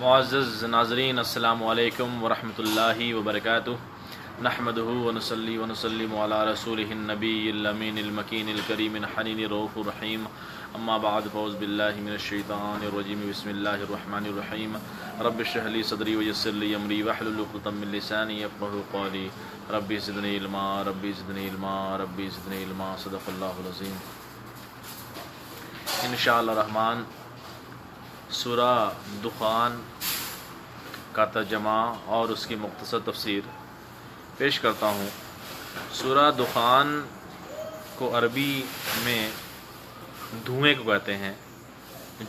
معزز ناظرین، السلام علیکم ورحمۃ اللہ وبرکاتہ۔ نحمدہ ونصلی ونسلم علی رسولہ النبی الامین المکین الکریم الحنین الرؤوف الرحیم، اما بعد فاعوذ باللہ من الشیطان الرجیم، بسم اللہ الرحمن الرحیم۔ رب اشرح لی صدری ویسر لی امری واحلل عقدۃ من لسانی یفقہوا قولی، رب زدنی علما رب زدنی علما رب زدنی علما، صدق اللہ العظیم۔ انشاءاللہ الرحمن سورہ دخان کا ترجمہ اور اس کی مختصر تفسیر پیش کرتا ہوں۔ سورہ دخان کو عربی میں دھوئیں کو کہتے ہیں،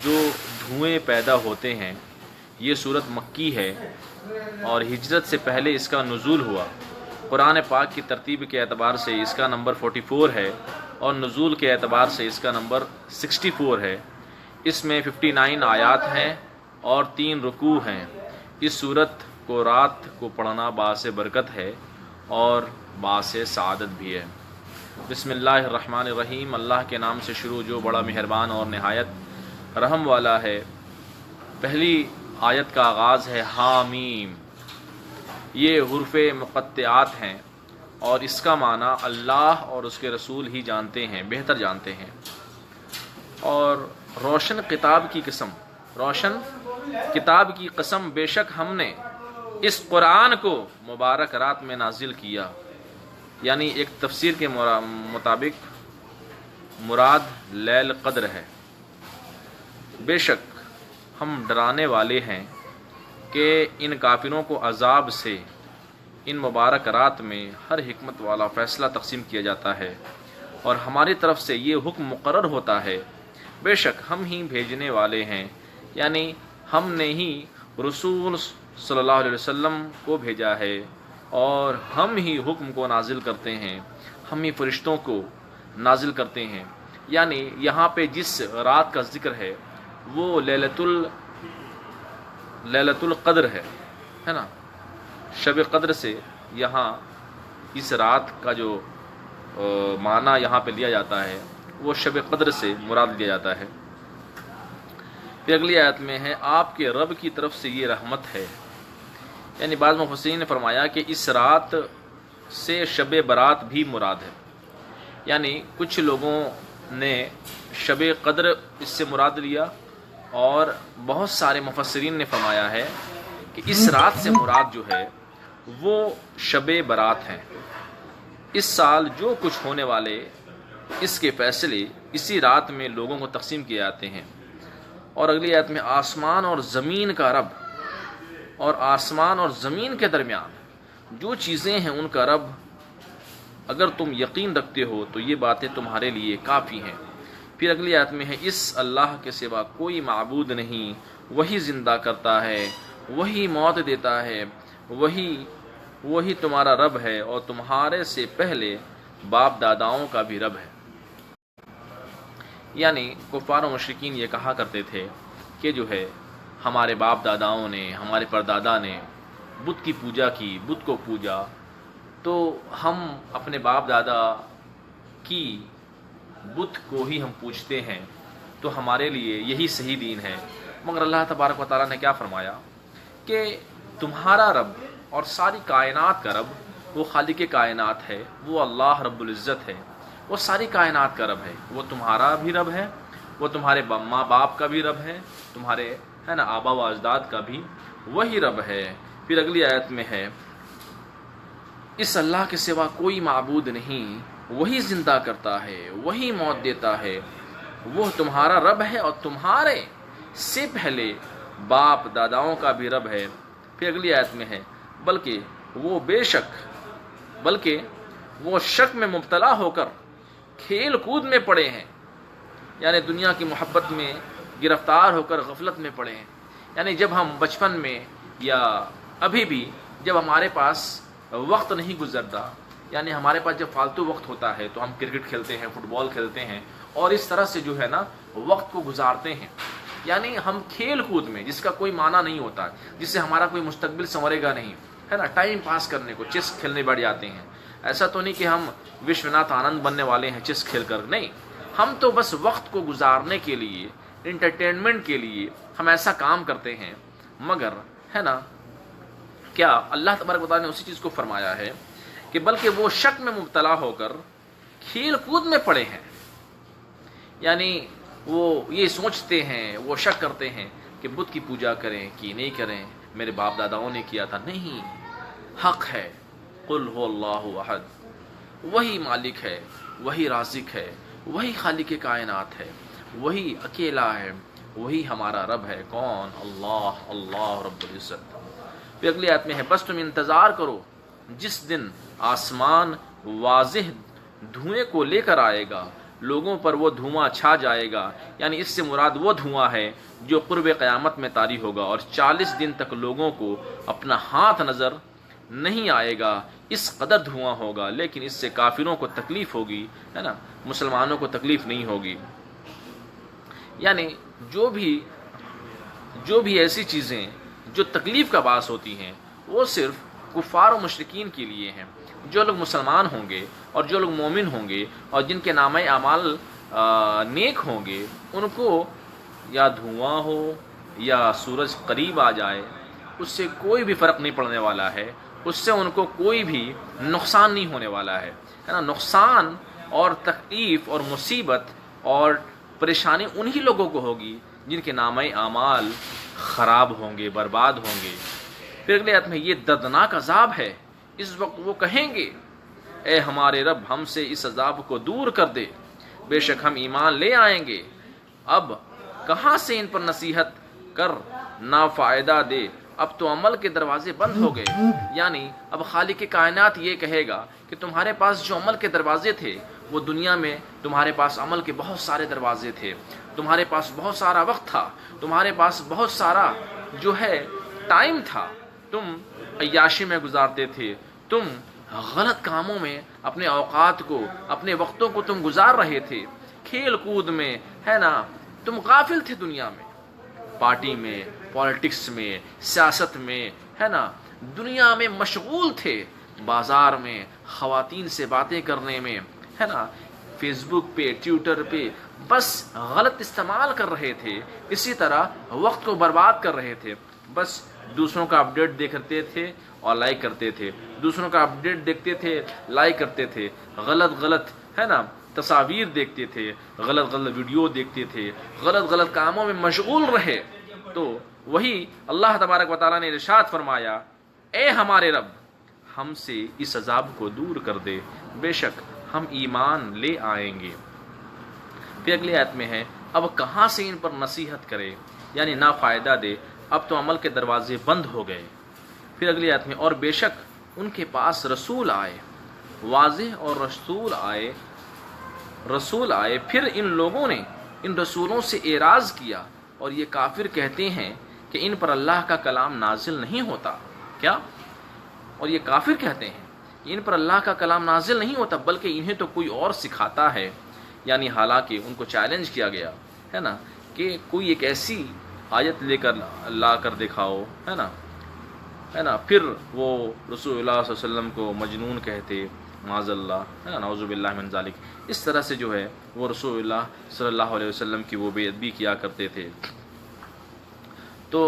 جو دھوئیں پیدا ہوتے ہیں۔ یہ سورت مکی ہے اور ہجرت سے پہلے اس کا نزول ہوا۔ قرآن پاک کی ترتیب کے اعتبار سے اس کا نمبر 44 ہے اور نزول کے اعتبار سے اس کا نمبر 64 ہے۔ اس میں 59 آیات ہیں اور 3 رکوع ہیں۔ اس سورت کو رات کو پڑھنا باعث برکت ہے اور باعث سعادت بھی ہے۔ بسم اللہ الرحمن الرحیم، اللہ کے نام سے شروع جو بڑا مہربان اور نہایت رحم والا ہے۔ پہلی آیت کا آغاز ہے حامیم۔ یہ حروف مقطعات ہیں اور اس کا معنی اللہ اور اس کے رسول ہی جانتے ہیں، بہتر جانتے ہیں۔ اور روشن کتاب کی قسم، روشن کتاب کی قسم، بے شک ہم نے اس قرآن کو مبارک رات میں نازل کیا۔ یعنی ایک تفسیر کے مطابق مراد لیل قدر ہے۔ بے شک ہم ڈرانے والے ہیں کہ ان کافروں کو عذاب سے ان مبارک رات میں ہر حکمت والا فیصلہ تقسیم کیا جاتا ہے اور ہماری طرف سے یہ حکم مقرر ہوتا ہے۔ بے شک ہم ہی بھیجنے والے ہیں، یعنی ہم نے ہی رسول صلی اللہ علیہ وسلم کو بھیجا ہے اور ہم ہی حکم کو نازل کرتے ہیں، ہم ہی فرشتوں کو نازل کرتے ہیں۔ یعنی یہاں پہ جس رات کا ذکر ہے وہ لیلۃ القدر ہے نا۔ شب قدر سے یہاں اس رات کا جو معنی یہاں پہ لیا جاتا ہے وہ شب قدر سے مراد لیا جاتا ہے۔ پھر اگلی آیت میں ہے آپ کے رب کی طرف سے یہ رحمت ہے۔ یعنی بعض مفسرین نے فرمایا کہ اس رات سے شب برات بھی مراد ہے۔ یعنی کچھ لوگوں نے شب قدر اس سے مراد لیا اور بہت سارے مفسرین نے فرمایا ہے کہ اس رات سے مراد جو ہے وہ شب برات ہیں۔ اس سال جو کچھ ہونے والے اس کے فیصلے اسی رات میں لوگوں کو تقسیم کیے جاتے ہیں۔ اور اگلی آیت میں آسمان اور زمین کا رب، اور آسمان اور زمین کے درمیان جو چیزیں ہیں ان کا رب، اگر تم یقین رکھتے ہو تو یہ باتیں تمہارے لیے کافی ہیں۔ پھر اگلی آیت میں ہے اس اللہ کے سوا کوئی معبود نہیں، وہی زندہ کرتا ہے، وہی موت دیتا ہے، وہی تمہارا رب ہے اور تمہارے سے پہلے باپ داداؤں کا بھی رب ہے۔ یعنی کفار و مشرکین یہ کہا کرتے تھے کہ جو ہے ہمارے باپ داداؤں نے، ہمارے پردادا نے بت کی پوجا کی، بت کو پوجا، تو ہم اپنے باپ دادا کی بت کو ہی ہم پوجتے ہیں، تو ہمارے لیے یہی صحیح دین ہے۔ مگر اللہ تبارک و تعالیٰ نے کیا فرمایا کہ تمہارا رب اور ساری کائنات کا رب وہ خالق کائنات ہے، وہ اللہ رب العزت ہے، وہ ساری کائنات کا رب ہے، وہ تمہارا بھی رب ہے، وہ تمہارے ماں باپ کا بھی رب ہے، تمہارے آبا و اجداد کا بھی وہی رب ہے۔ پھر اگلی آیت میں ہے اس اللہ کے سوا کوئی معبود نہیں، وہی زندہ کرتا ہے، وہی موت دیتا ہے، وہ تمہارا رب ہے اور تمہارے سے پہلے باپ داداؤں کا بھی رب ہے۔ پھر اگلی آیت میں ہے بلکہ وہ شک میں مبتلا ہو کر کھیل کود میں پڑے ہیں، یعنی دنیا کی محبت میں گرفتار ہو کر غفلت میں پڑے ہیں۔ یعنی جب ہم بچپن میں یا ابھی بھی جب ہمارے پاس وقت نہیں گزرتا، یعنی ہمارے پاس جب فالتو وقت ہوتا ہے تو ہم کرکٹ کھیلتے ہیں، فٹ بال کھیلتے ہیں اور اس طرح سے جو ہے نا وقت کو گزارتے ہیں۔ یعنی ہم کھیل کود میں جس کا کوئی معنی نہیں ہوتا، جس سے ہمارا کوئی مستقبل سنورے گا نہیں، ہے نا، ٹائم پاس کرنے کو چیس کھیلنے بیٹھ جاتے ہیں۔ ایسا تو نہیں کہ ہم وشوناتھ آنند بننے والے ہیں چیس کھیل کر، نہیں، ہم تو بس وقت کو گزارنے کے لیے، انٹرٹینمنٹ کے لیے ہم ایسا کام کرتے ہیں، مگر ہے نا کیا اللہ تبارک و تعالیٰ نے اسی چیز کو فرمایا ہے کہ بلکہ وہ شک میں مبتلا ہو کر کھیل کود میں پڑے ہیں، یعنی وہ یہ سوچتے ہیں، وہ شک کرتے ہیں کہ بت کی پوجا کریں کہ نہیں کریں، میرے باپ داداؤں نے کیا تھا، نہیں، حق ہے قل هو اللہ احد، وہی مالک ہے، وہی رازق ہے، وہی خالق کائنات ہے، وہی اکیلا ہے، وہی ہمارا رب ہے، کون؟ اللہ، اللہ رب العزت۔ پھر اگلی آیت میں ہے بس تم انتظار کرو جس دن آسمان واضح دھوئیں کو لے کر آئے گا، لوگوں پر وہ دھواں چھا جائے گا، یعنی اس سے مراد وہ دھواں ہے جو قرب قیامت میں طاری ہوگا، اور 40 دن تک لوگوں کو اپنا ہاتھ نظر نہیں آئے گا، اس قدر دھواں ہوگا، لیکن اس سے کافروں کو تکلیف ہوگی، ہے نا، مسلمانوں کو تکلیف نہیں ہوگی۔ یعنی جو بھی ایسی چیزیں جو تکلیف کا باعث ہوتی ہیں وہ صرف کفار و مشرکین کے لیے ہیں۔ جو لوگ مسلمان ہوں گے اور جو لوگ مومن ہوں گے اور جن کے نامہ اعمال نیک ہوں گے، ان کو یا دھواں ہو یا سورج قریب آ جائے، اس سے کوئی بھی فرق نہیں پڑنے والا ہے، اس سے ان کو کوئی بھی نقصان نہیں ہونے والا ہے نا۔ نقصان اور تکلیف اور مصیبت اور پریشانی انہی لوگوں کو ہوگی جن کے نامہ اعمال خراب ہوں گے، برباد ہوں گے۔ پھر اگلے آیت میں یہ دردناک عذاب ہے، اس وقت وہ کہیں گے اے ہمارے رب ہم سے اس عذاب کو دور کر دے، بے شک ہم ایمان لے آئیں گے، اب کہاں سے ان پر نصیحت کر نہ فائدہ دے، اب تو عمل کے دروازے بند ہو گئے۔ یعنی اب خالق کائنات یہ کہے گا کہ تمہارے پاس جو عمل کے دروازے تھے، وہ دنیا میں تمہارے پاس عمل کے بہت سارے دروازے تھے، تمہارے پاس بہت سارا وقت تھا، تمہارے پاس بہت سارا جو ہے ٹائم تھا، تم عیاشی میں گزارتے تھے، تم غلط کاموں میں اپنے اوقات کو، اپنے وقتوں کو تم گزار رہے تھے، کھیل کود میں، ہے نا، تم غافل تھے دنیا میں، پارٹی میں، پالیٹکس میں، سیاست میں، ہے نا، دنیا میں مشغول تھے، بازار میں خواتین سے باتیں کرنے میں، ہے نا، فیس بک پہ، ٹویٹر پہ بس غلط استعمال کر رہے تھے، اسی طرح وقت کو برباد کر رہے تھے، بس دوسروں کا اپڈیٹ دیکھتے تھے اور لائک کرتے تھے، دوسروں کا اپڈیٹ دیکھتے تھے، لائک کرتے تھے، غلط ہے نا تصاویر دیکھتے تھے، غلط ویڈیو دیکھتے تھے، غلط کاموں میں مشغول رہے۔ تو وہی اللہ تبارک و تعالیٰ نے ارشاد فرمایا اے ہمارے رب ہم سے اس عذاب کو دور کر دے، بے شک ہم ایمان لے آئیں گے۔ پھر اگلی آیت میں ہے اب کہاں سے ان پر نصیحت کرے، یعنی نہ فائدہ دے، اب تو عمل کے دروازے بند ہو گئے۔ پھر اگلی آیت میں اور بے شک ان کے پاس رسول آئے، واضح اور رسول آئے، پھر ان لوگوں نے ان رسولوں سے اعراض کیا اور یہ کافر کہتے ہیں کہ ان پر اللہ کا کلام نازل نہیں ہوتا۔ کیا؟ اور یہ کافر کہتے ہیں کہ ان پر اللہ کا کلام نازل نہیں ہوتا بلکہ انہیں تو کوئی اور سکھاتا ہے، یعنی حالانکہ ان کو چیلنج کیا گیا ہے نا کہ کوئی ایک ایسی آیت لا کر دکھاؤ، ہے نا، پھر وہ رسول اللہ صلی اللہ علیہ وسلم کو مجنون کہتے، معاذ اللہ، ہے نا، نعوذ باللہ من ذالک، اس طرح سے جو ہے وہ رسول اللہ صلی اللہ علیہ وسلم کی وہ بے ادبی کیا کرتے تھے۔ تو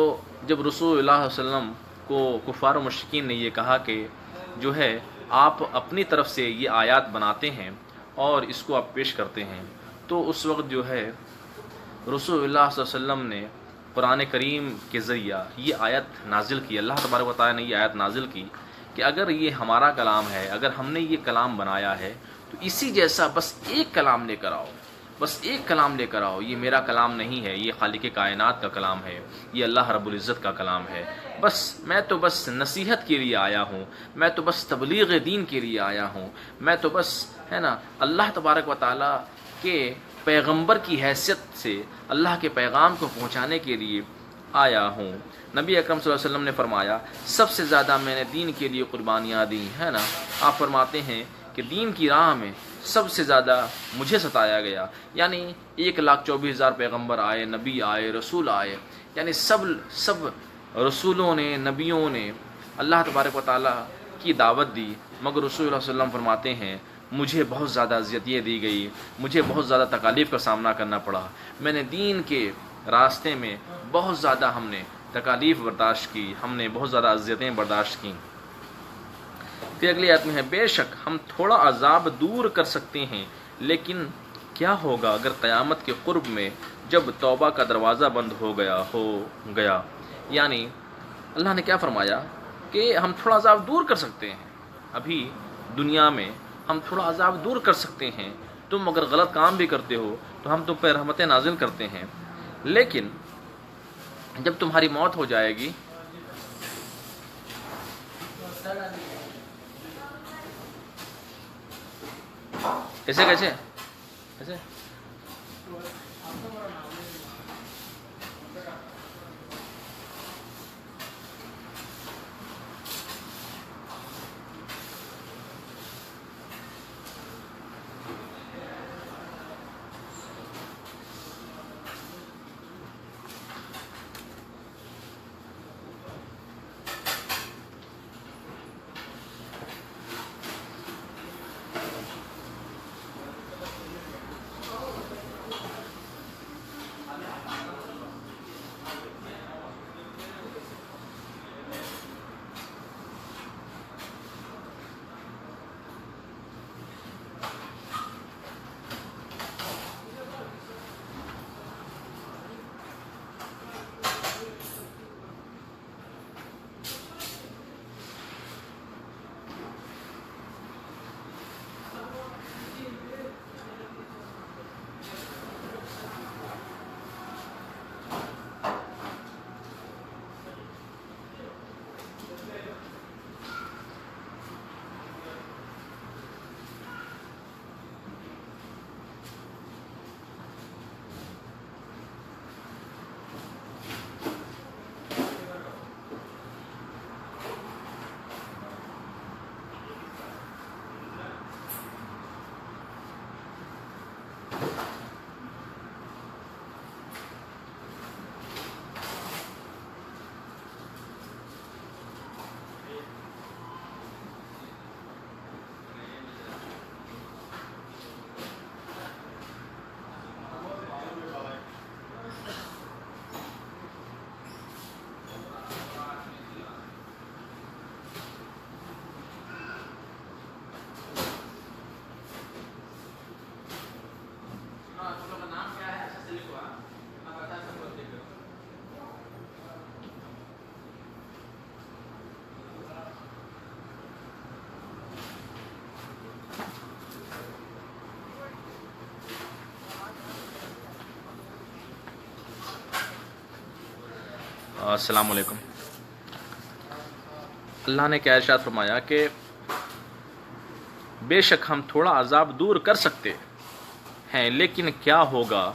جب رسول اللہ صلی اللہ علیہ وسلم کو کفار و مشرکین نے یہ کہا کہ جو ہے آپ اپنی طرف سے یہ آیات بناتے ہیں اور اس کو آپ پیش کرتے ہیں، تو اس وقت جو ہے رسول اللہ صلی اللہ علیہ وسلم نے قرآن کریم کے ذریعہ یہ آیت نازل کی، اللہ تبارک و تعالیٰ نے یہ آیت نازل کی کہ اگر یہ ہمارا کلام ہے، اگر ہم نے یہ کلام بنایا ہے تو اسی جیسا بس ایک کلام لے کر آؤ، بس ایک کلام لے کر آؤ، یہ میرا کلام نہیں ہے، یہ خالق کائنات کا کلام ہے، یہ اللہ رب العزت کا کلام ہے، بس میں تو بس نصیحت کے لیے آیا ہوں، میں تو بس تبلیغ دین کے لیے آیا ہوں، میں تو بس، ہے نا، اللہ تبارک و تعالیٰ کے پیغمبر کی حیثیت سے اللہ کے پیغام کو پہنچانے کے لیے آیا ہوں۔ نبی اکرم صلی اللہ علیہ وسلم نے فرمایا سب سے زیادہ میں نے دین کے لیے قربانیاں دی، ہے نا، آپ فرماتے ہیں کہ دین کی راہ میں سب سے زیادہ مجھے ستایا گیا، یعنی 1,24,000 پیغمبر آئے، نبی آئے، رسول آئے، یعنی سب رسولوں نے، نبیوں نے اللہ تبارک و تعالیٰ کی دعوت دی، مگر رسول اللہ صلی اللہ علیہ وسلم فرماتے ہیں مجھے بہت زیادہ اذیتیں دی گئی، مجھے بہت زیادہ تکالیف کا سامنا کرنا پڑا، میں نے دین کے راستے میں بہت زیادہ ہم نے تکالیف برداشت کی، ہم نے بہت زیادہ اذیتیں برداشت کیں۔ پھر اگلی آیت میں ہے بے شک ہم تھوڑا عذاب دور کر سکتے ہیں، لیکن کیا ہوگا اگر قیامت کے قرب میں جب توبہ کا دروازہ بند ہو گیا۔ یعنی اللہ نے کیا فرمایا کہ ہم تھوڑا عذاب دور کر سکتے ہیں، ابھی دنیا میں ہم تھوڑا عذاب دور کر سکتے ہیں، تم اگر غلط کام بھی کرتے ہو تو ہم تم پہ رحمتیں نازل کرتے ہیں، لیکن جب تمہاری موت ہو جائے گی کیسے ایسے السلام علیکم۔ اللہ نے کیا ارشاد فرمایا کہ بے شک ہم تھوڑا عذاب دور کر سکتے ہیں، لیکن کیا ہوگا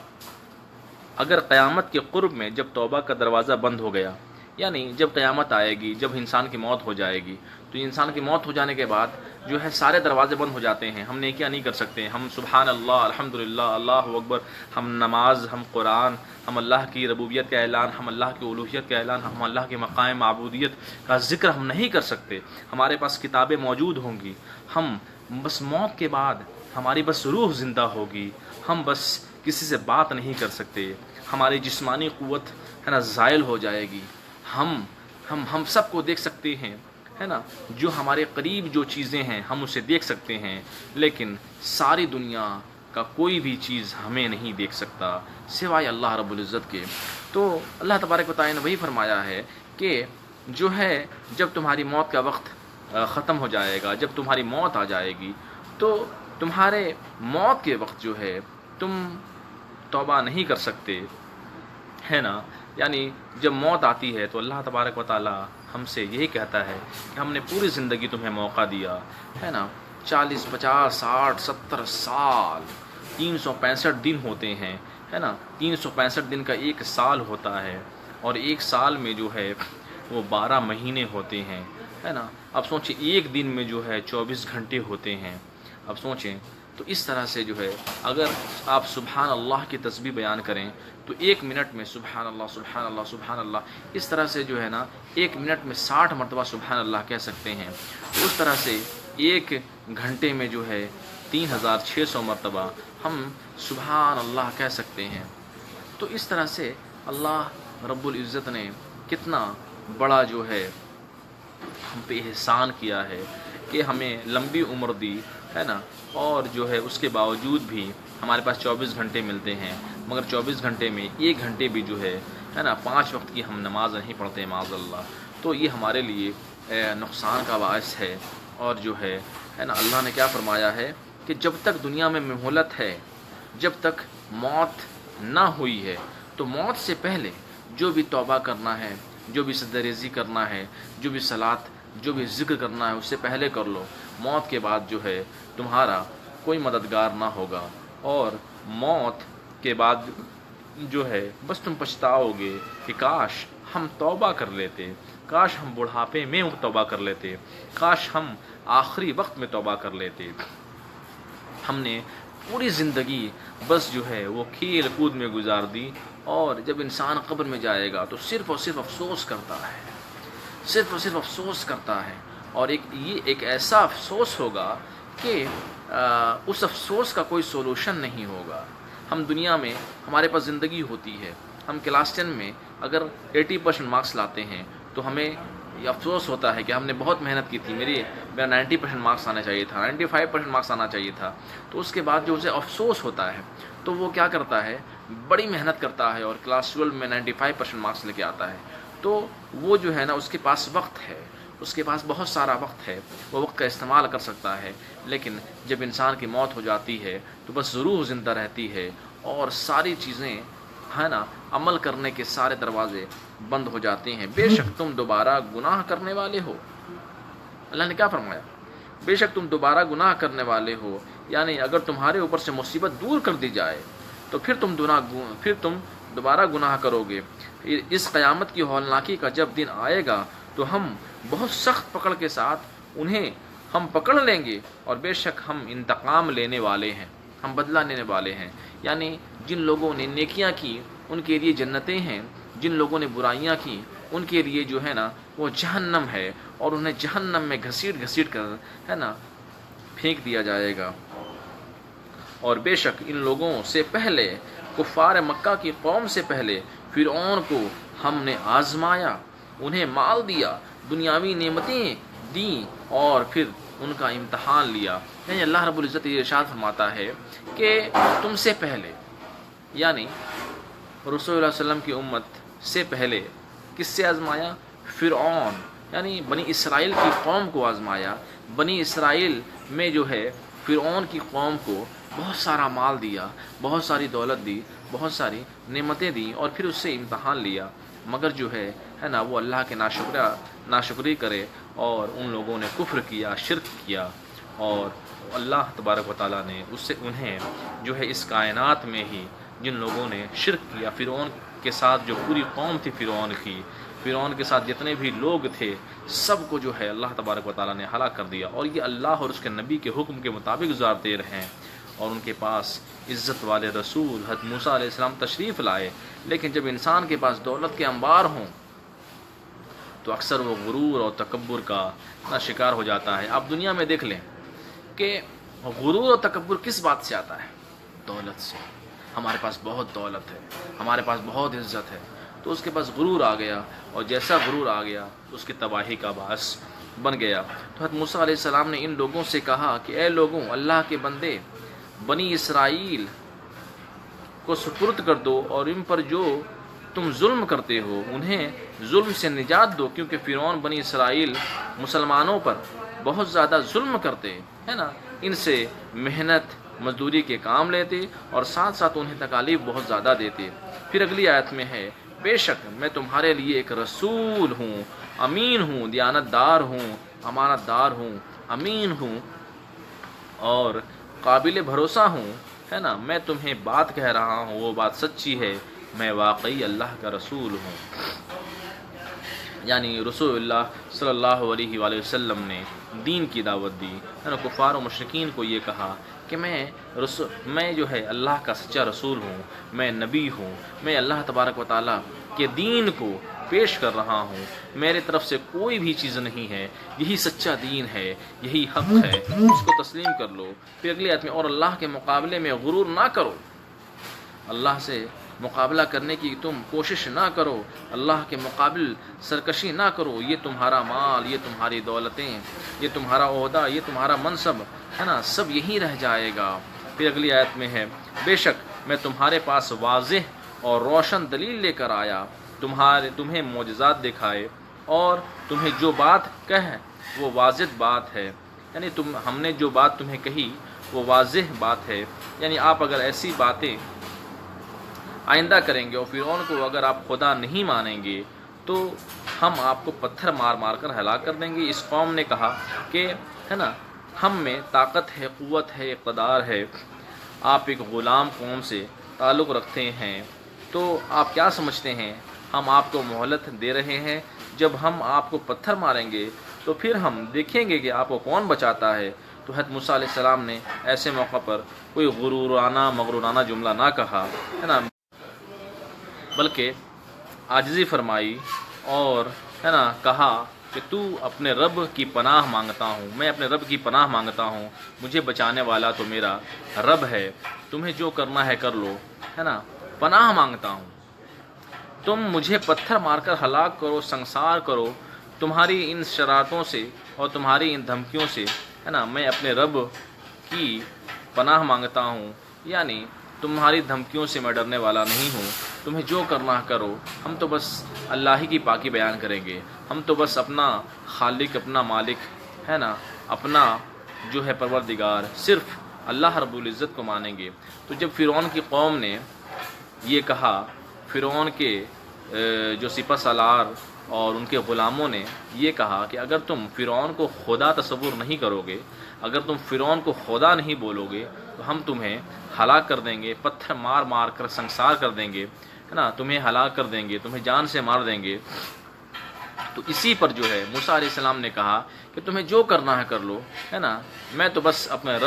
اگر قیامت کے قرب میں جب توبہ کا دروازہ بند ہو گیا، یعنی جب قیامت آئے گی، جب انسان کی موت ہو جائے گی، تو انسان کی موت ہو جانے کے بعد جو ہے سارے دروازے بند ہو جاتے ہیں، ہم نیکیاں نہیں کر سکتے، ہم سبحان اللہ، الحمدللہ، اللہ اکبر، ہم نماز، ہم قرآن، ہم اللہ کی ربوبیت کا اعلان، ہم اللہ کی الوہیت کا اعلان، ہم اللہ کے مقام معبودیت کا ذکر ہم نہیں کر سکتے۔ ہمارے پاس کتابیں موجود ہوں گی، ہم بس موت کے بعد ہماری بس روح زندہ ہوگی، ہم بس کسی سے بات نہیں کر سکتے، ہماری جسمانی قوت ہے نا زائل ہو جائے گی، ہم سب کو دیکھ سکتے ہیں، ہے نا، جو ہمارے قریب جو چیزیں ہیں ہم اسے دیکھ سکتے ہیں، لیکن ساری دنیا کا کوئی بھی چیز ہمیں نہیں دیکھ سکتا سوائے اللہ رب العزت کے۔ تو اللہ تبارک و تعالیٰ نے وہی فرمایا ہے کہ جو ہے جب تمہاری موت کا وقت ختم ہو جائے گا، جب تمہاری موت آ جائے گی، تو تمہارے موت کے وقت جو ہے تم توبہ نہیں کر سکتے، ہے نا، یعنی جب موت آتی ہے تو اللہ تبارک و تعالیٰ ہم سے یہی کہتا ہے کہ ہم نے پوری زندگی تمہیں موقع دیا ہے نا، 40 50 60 70 سال، 365 دن ہوتے ہیں، ہے نا، 365 دن کا ایک سال ہوتا ہے، اور ایک سال میں جو ہے وہ 12 مہینے ہوتے ہیں، ہے نا۔ اب سوچیں ایک دن میں جو ہے 24 گھنٹے ہوتے ہیں، اب سوچیں تو اس طرح سے جو ہے اگر آپ سبحان اللہ کی تسبیح بیان کریں تو 1 منٹ میں سبحان اللہ سبحان اللہ سبحان اللہ، اس طرح سے جو ہے نا 1 منٹ میں 60 مرتبہ سبحان اللہ کہہ سکتے ہیں، تو اس طرح سے 1 گھنٹے میں جو ہے 3600 مرتبہ ہم سبحان اللہ کہہ سکتے ہیں۔ تو اس طرح سے اللہ رب العزت نے کتنا بڑا جو ہے ہم پہ احسان کیا ہے کہ ہمیں لمبی عمر دی ہے نا، اور جو ہے اس کے باوجود بھی ہمارے پاس 24 گھنٹے ملتے ہیں، مگر 24 گھنٹے میں 1 گھنٹے بھی جو ہے نا 5 وقت کی ہم نماز نہیں پڑھتے معاذ اللہ، تو یہ ہمارے لیے نقصان کا باعث ہے۔ اور جو ہے نا اللہ نے کیا فرمایا ہے کہ جب تک دنیا میں مہلت ہے، جب تک موت نہ ہوئی ہے، تو موت سے پہلے جو بھی توبہ کرنا ہے، جو بھی سجدہ ریزی کرنا ہے، جو بھی صلات، جو بھی ذکر کرنا ہے، اس سے پہلے کر لو۔ موت کے بعد جو ہے تمہارا کوئی مددگار نہ ہوگا، اور موت کے بعد جو ہے بس تم پچھتاؤ گے کہ کاش ہم توبہ کر لیتے، کاش ہم بڑھاپے میں توبہ کر لیتے، کاش ہم آخری وقت میں توبہ کر لیتے۔ ہم نے پوری زندگی بس جو ہے وہ کھیل کود میں گزار دی، اور جب انسان قبر میں جائے گا تو صرف اور صرف افسوس کرتا ہے، صرف اور صرف افسوس کرتا ہے، اور یہ ایک ایسا افسوس ہوگا کہ اس افسوس کا کوئی سولوشن نہیں ہوگا۔ ہم دنیا میں ہمارے پاس زندگی ہوتی ہے، ہم کلاس 10 میں اگر 80% مارکس لاتے ہیں تو ہمیں یہ افسوس ہوتا ہے کہ ہم نے بہت محنت کی تھی، میرا 90% مارکس آنا چاہیے تھا، 95% مارکس آنا چاہیے تھا، تو اس کے بعد جو اسے افسوس ہوتا ہے تو وہ کیا کرتا ہے، بڑی محنت کرتا ہے اور کلاس 12 میں 95% مارکس لے کے آتا ہے، تو وہ جو ہے نا اس کے پاس وقت ہے، اس کے پاس بہت سارا وقت ہے، وہ وقت کا استعمال کر سکتا ہے، لیکن جب انسان کی موت ہو جاتی ہے تو بس ضرور زندہ رہتی ہے، اور ساری چیزیں ہے نا عمل کرنے کے سارے دروازے بند ہو جاتے ہیں۔ بے شک تم دوبارہ گناہ کرنے والے ہو، اللہ نے کیا فرمایا، بے شک تم دوبارہ گناہ کرنے والے ہو، یعنی اگر تمہارے اوپر سے مصیبت دور کر دی جائے تو پھر تم دوبارہ گناہ کرو گے۔ اس قیامت کی ہولناکی کا جب دن آئے گا تو ہم بہت سخت پکڑ کے ساتھ انہیں ہم پکڑ لیں گے، اور بے شک ہم انتقام لینے والے ہیں، ہم بدلہ لینے والے ہیں۔ یعنی جن لوگوں نے نیکیاں کی ان کے لیے جنتیں ہیں، جن لوگوں نے برائیاں کی ان کے لیے جو ہے نا وہ جہنم ہے، اور انہیں جہنم میں گھسیٹ گھسیٹ کر ہے نا پھینک دیا جائے گا۔ اور بے شک ان لوگوں سے پہلے، کفار مکہ کی قوم سے پہلے فرعون کو ہم نے آزمایا، انہیں مال دیا، دنیاوی نعمتیں دیں، اور پھر ان کا امتحان لیا۔ یعنی اللہ رب العزت یہ ارشاد فرماتا ہے کہ تم سے پہلے، یعنی رسول اللہ علیہ وسلم کی امت سے پہلے کس سے آزمایا، فرعون یعنی بنی اسرائیل کی قوم کو آزمایا۔ بنی اسرائیل میں جو ہے فرعون کی قوم کو بہت سارا مال دیا، بہت ساری دولت دی، بہت ساری نعمتیں دیں، اور پھر اس سے امتحان لیا، مگر جو ہے نا وہ اللہ کے ناشکری کرے، اور ان لوگوں نے کفر کیا، شرک کیا، اور اللہ تبارک و تعالیٰ نے اس سے انہیں جو ہے اس کائنات میں ہی جن لوگوں نے شرک کیا، فرعون کے ساتھ جو پوری قوم تھی فرعون کے ساتھ جتنے بھی لوگ تھے سب کو جو ہے اللہ تبارک و تعالیٰ نے ہلاک کر دیا، اور یہ اللہ اور اس کے نبی کے حکم کے مطابق گزارتے رہیں، اور ان کے پاس عزت والے رسول حضرت موسیٰ علیہ السلام تشریف لائے۔ لیکن جب انسان کے پاس دولت کے انبار ہوں تو اکثر وہ غرور اور تکبر کا شکار ہو جاتا ہے۔ آپ دنیا میں دیکھ لیں کہ غرور اور تکبر کس بات سے آتا ہے، دولت سے۔ ہمارے پاس بہت دولت ہے، ہمارے پاس بہت عزت ہے، تو اس کے پاس غرور آ گیا، اور جیسا غرور آ گیا اس کی تباہی کا باعث بن گیا۔ تو حضرت موسیٰ علیہ السلام نے ان لوگوں سے کہا کہ اے لوگوں، اللہ کے بندے، بنی اسرائیل کو سپرد کر دو، اور ان پر جو تم ظلم کرتے ہو انہیں ظلم سے نجات دو، کیونکہ فرعون بنی اسرائیل مسلمانوں پر بہت زیادہ ظلم کرتے ہے نا، ان سے محنت مزدوری کے کام لیتے، اور ساتھ ساتھ انہیں تکالیف بہت زیادہ دیتے۔ پھر اگلی آیت میں ہے، بے شک میں تمہارے لیے ایک رسول ہوں، امین ہوں، دیانت دار ہوں، امانت دار ہوں، امین ہوں، اور قابل بھروسہ ہوں، ہے نا۔ میں تمہیں بات کہہ رہا ہوں وہ بات سچی ہے، میں واقعی اللہ کا رسول ہوں۔ یعنی رسول اللہ صلی اللہ علیہ وآلہ وسلم نے دین کی دعوت دی، ہے نا۔ کفار و مشرکین کو یہ کہا کہ میں جو ہے اللہ کا سچا رسول ہوں، میں نبی ہوں، میں اللہ تبارک و تعالیٰ کے دین کو پیش کر رہا ہوں، میرے طرف سے کوئی بھی چیز نہیں ہے، یہی سچا دین ہے، یہی حق ہے، اس کو تسلیم کر لو۔ پھر اگلی آیت میں، اور اللہ کے مقابلے میں غرور نہ کرو، اللہ سے مقابلہ کرنے کی تم کوشش نہ کرو، اللہ کے مقابل سرکشی نہ کرو، یہ تمہارا مال، یہ تمہاری دولتیں، یہ تمہارا عہدہ، یہ تمہارا منصب ہے نا، سب یہیں رہ جائے گا۔ پھر اگلی آیت میں ہے، بے شک میں تمہارے پاس واضح اور روشن دلیل لے کر آیا، تمہیں معجزات دکھائے، اور تمہیں جو بات کہہ وہ واضح بات ہے، یعنی ہم نے جو بات تمہیں کہی وہ واضح بات ہے، یعنی آپ اگر ایسی باتیں آئندہ کریں گے اور فرعون کو اگر آپ خدا نہیں مانیں گے تو ہم آپ کو پتھر مار مار کر ہلاک کر دیں گے۔ اس قوم نے کہا کہ ہے نا، ہم میں طاقت ہے، قوت ہے، اقتدار ہے، آپ ایک غلام قوم سے تعلق رکھتے ہیں، تو آپ کیا سمجھتے ہیں ہم آپ کو مہلت دے رہے ہیں؟ جب ہم آپ کو پتھر ماریں گے تو پھر ہم دیکھیں گے کہ آپ کو کون بچاتا ہے۔ تو حضرت موسیٰ علیہ السلام نے ایسے موقع پر کوئی مغرورانہ جملہ نہ کہا ہے نا، بلکہ عاجزی فرمائی اور ہے نا کہا کہ تو اپنے رب کی پناہ مانگتا ہوں، میں اپنے رب کی پناہ مانگتا ہوں، مجھے بچانے والا تو میرا رب ہے، تمہیں جو کرنا ہے کر لو، ہے نا، پناہ مانگتا ہوں، تم مجھے پتھر مار کر ہلاک کرو، سنسار کرو، تمہاری ان شرارتوں سے اور تمہاری ان دھمکیوں سے ہے نا میں اپنے رب کی پناہ مانگتا ہوں، یعنی تمہاری دھمکیوں سے میں ڈرنے والا نہیں ہوں، تمہیں جو کرنا ہے کرو، ہم تو بس اللہ ہی کی پاکی بیان کریں گے، ہم تو بس اپنا خالق، اپنا مالک ہے نا، اپنا جو ہے پروردگار، صرف اللہ رب العزت کو مانیں گے۔ تو جب فرعون کی قوم نے یہ کہا، فرعون کے جو سپہ سالار اور ان کے غلاموں نے یہ کہا کہ اگر تم فرعون کو خدا تصور نہیں کرو گے، اگر تم فرعون کو خدا نہیں بولو گے تو ہم تمہیں ہلاک کر دیں گے، پتھر مار مار کر سنسار کر دیں گے، ہے نا، تمہیں ہلاک کر دیں گے، تمہیں جان سے مار دیں گے۔ تو اسی پر جو ہے موسیٰ علیہ السلام نے کہا کہ تمہیں جو کرنا ہے کر لو، ہے نا، میں تو بس اپنے